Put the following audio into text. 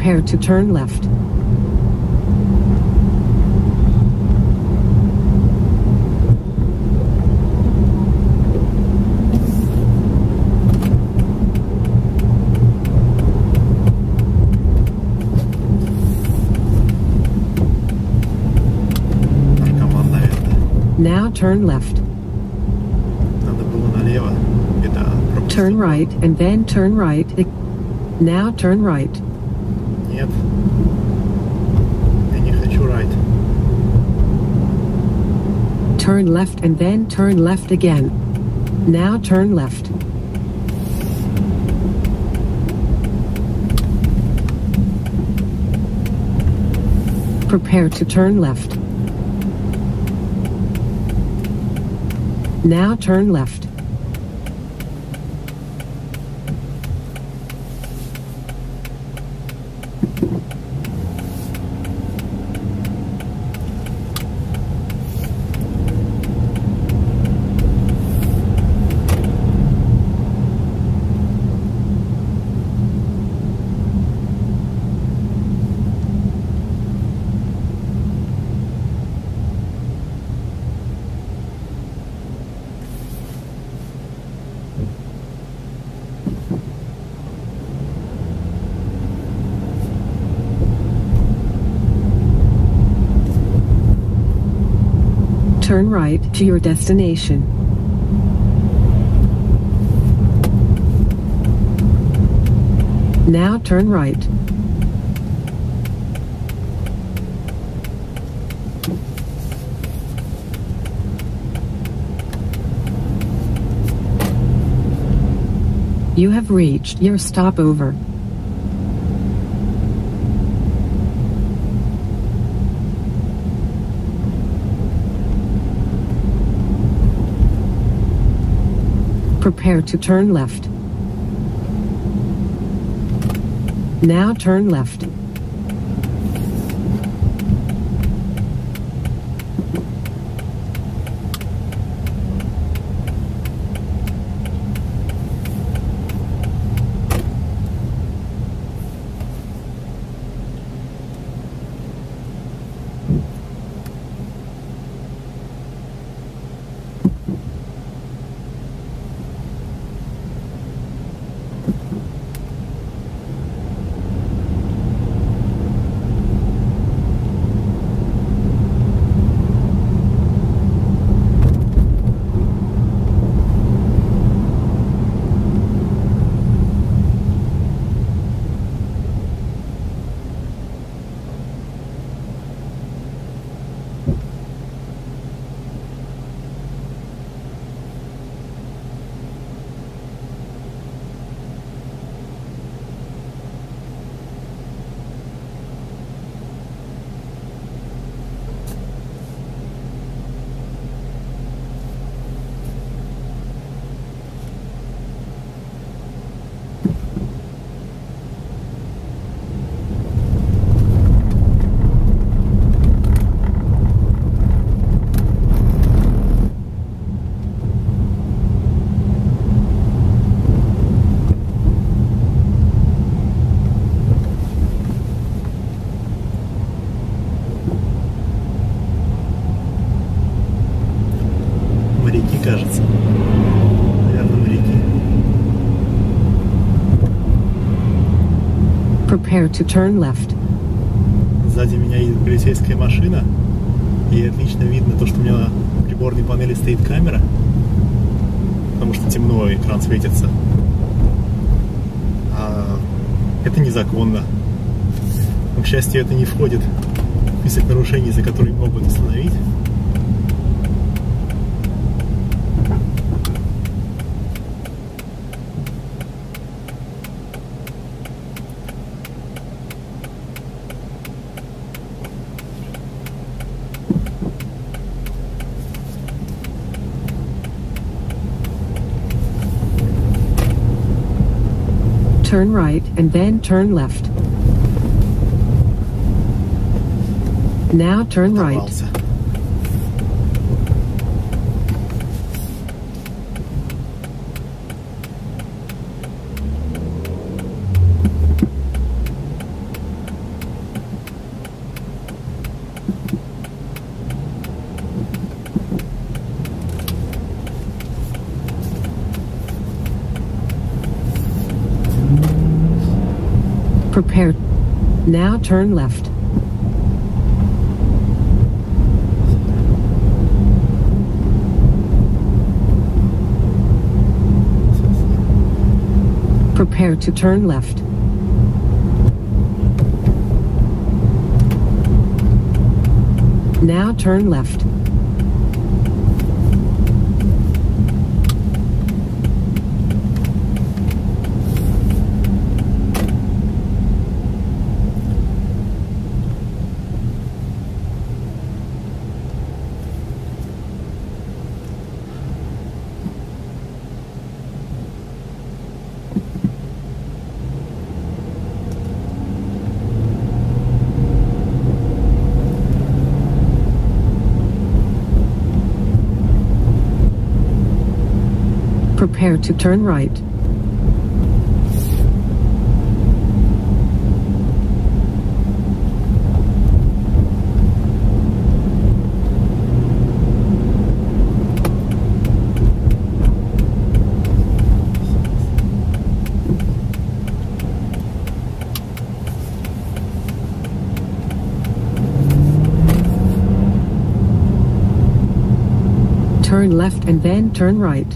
Prepare to turn left. Now turn left. Надо было налево. Это пропустил. Turn right and then turn right. Now turn right. Нет. Я не хочу right. Turn left and then turn left again. Now turn left. Prepare to turn left. Now turn left. Turn right to your destination. Now turn right. You have reached your stopover. Prepare to turn left. Now turn left. Кажется. Наверное, моряки. Prepare to turn left. Сзади меня едет полицейская машина. И отлично видно то, что у меня на приборной панели стоит камера. Потому что темно, экран светится. А это незаконно. Но, к счастью, это не входит в список нарушений, за которые могут остановить. Turn right and then turn left. Now turn right. Оторвался. Prepare. Now turn left. Prepare to turn left. Now turn left. Prepare to turn right. Turn left and then turn right.